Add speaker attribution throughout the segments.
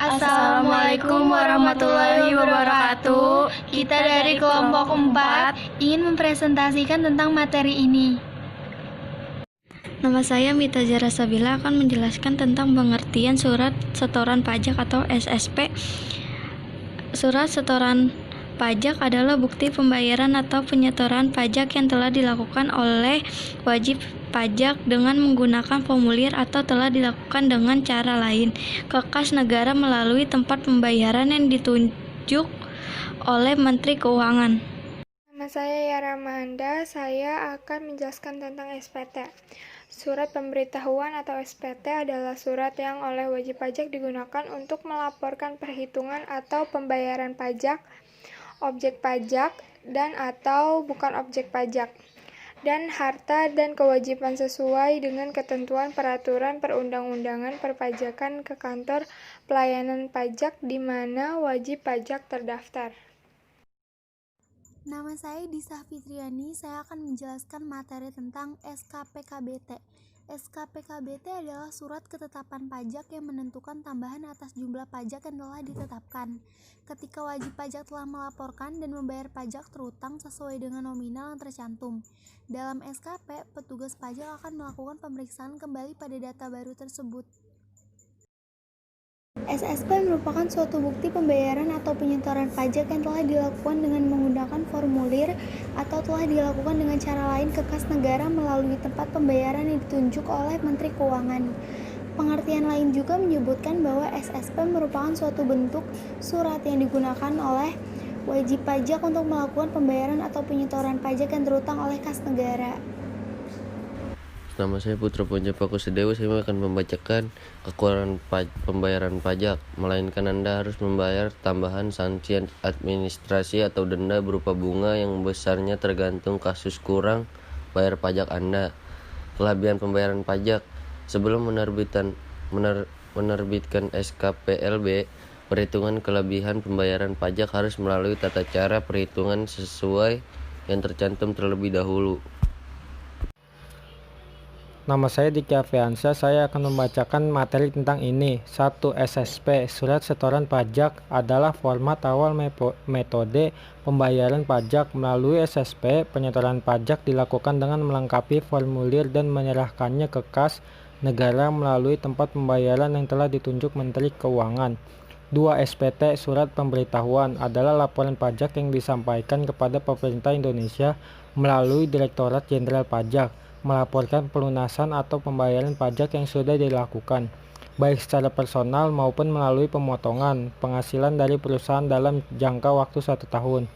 Speaker 1: Assalamualaikum warahmatullahi wabarakatuh. Kita dari kelompok 4 ingin mempresentasikan tentang materi ini.
Speaker 2: Nama saya Mita Zara Sabila akan menjelaskan tentang pengertian surat setoran pajak atau SSP. Surat setoran pajak adalah bukti pembayaran atau penyetoran pajak yang telah dilakukan oleh wajib pajak dengan menggunakan formulir atau telah dilakukan dengan cara lain ke kas negara melalui tempat pembayaran yang ditunjuk oleh Menteri Keuangan.
Speaker 3: Nama saya Yara Mahanda, saya akan menjelaskan tentang SPT. Surat pemberitahuan atau SPT adalah surat yang oleh wajib pajak digunakan untuk melaporkan perhitungan atau pembayaran pajak, objek pajak, dan atau bukan objek pajak, dan harta dan kewajiban sesuai dengan ketentuan peraturan perundang-undangan perpajakan ke kantor pelayanan pajak di mana wajib pajak terdaftar.
Speaker 4: Nama saya Disa Fitriani, saya akan menjelaskan materi tentang SKPKBT. SKPKBT adalah surat ketetapan pajak yang menentukan tambahan atas jumlah pajak yang telah ditetapkan. Ketika wajib pajak telah melaporkan dan membayar pajak terutang sesuai dengan nominal yang tercantum. Dalam SKP, petugas pajak akan melakukan pemeriksaan kembali pada data baru tersebut. SSP merupakan suatu bukti pembayaran atau penyetoran pajak yang telah dilakukan dengan menggunakan formulir atau telah dilakukan dengan cara lain ke kas negara melalui tempat pembayaran yang ditunjuk oleh Menteri Keuangan. Pengertian lain juga menyebutkan bahwa SSP merupakan suatu bentuk surat yang digunakan oleh wajib pajak untuk melakukan pembayaran atau penyetoran pajak yang terutang oleh kas negara.
Speaker 5: Nama saya Putra Ponjapa Kusudewa. Saya akan membacakan kekurangan pembayaran pajak, melainkan Anda harus membayar tambahan sanksi administrasi atau denda berupa bunga yang besarnya tergantung kasus kurang bayar pajak Anda. Kelebihan pembayaran pajak: sebelum menerbitkan SKPLB, perhitungan kelebihan pembayaran pajak harus melalui tata cara perhitungan sesuai yang tercantum terlebih dahulu.
Speaker 6: Nama saya Diki Afiansyah, saya akan membacakan materi tentang ini. 1. SSP, surat setoran pajak, adalah format awal metode pembayaran pajak. Melalui SSP, penyetoran pajak dilakukan dengan melengkapi formulir dan menyerahkannya ke kas negara melalui tempat pembayaran yang telah ditunjuk Menteri Keuangan. 2. SPT, surat pemberitahuan, adalah laporan pajak yang disampaikan kepada pemerintah Indonesia melalui Direktorat Jenderal Pajak, melaporkan pelunasan atau pembayaran pajak yang sudah dilakukan, baik secara personal maupun melalui pemotongan penghasilan dari perusahaan dalam jangka waktu 1 tahun.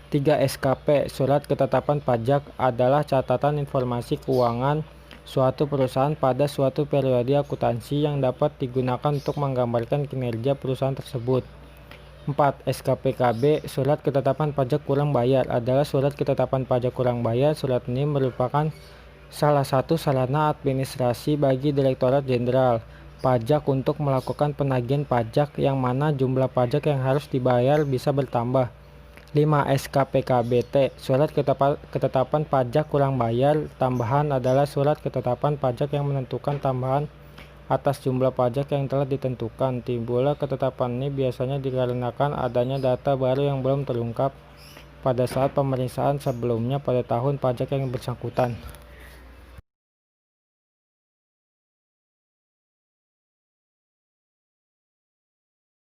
Speaker 6: 3. SKP, surat ketetapan pajak, adalah catatan informasi keuangan suatu perusahaan pada suatu periode akuntansi yang dapat digunakan untuk menggambarkan kinerja perusahaan tersebut. 4. SKPKB, surat ketetapan pajak kurang bayar, adalah surat ketetapan pajak kurang bayar. Surat ini merupakan salah satu sarana administrasi bagi Direktorat Jenderal Pajak untuk melakukan penagihan pajak yang mana jumlah pajak yang harus dibayar bisa bertambah. 5. SKPKBT, surat ketetapan pajak kurang bayar tambahan, adalah surat ketetapan pajak yang menentukan tambahan atas jumlah pajak yang telah ditentukan. Timbulnya ketetapan ini biasanya dikarenakan adanya data baru yang belum terungkap pada saat pemeriksaan sebelumnya pada tahun pajak yang bersangkutan.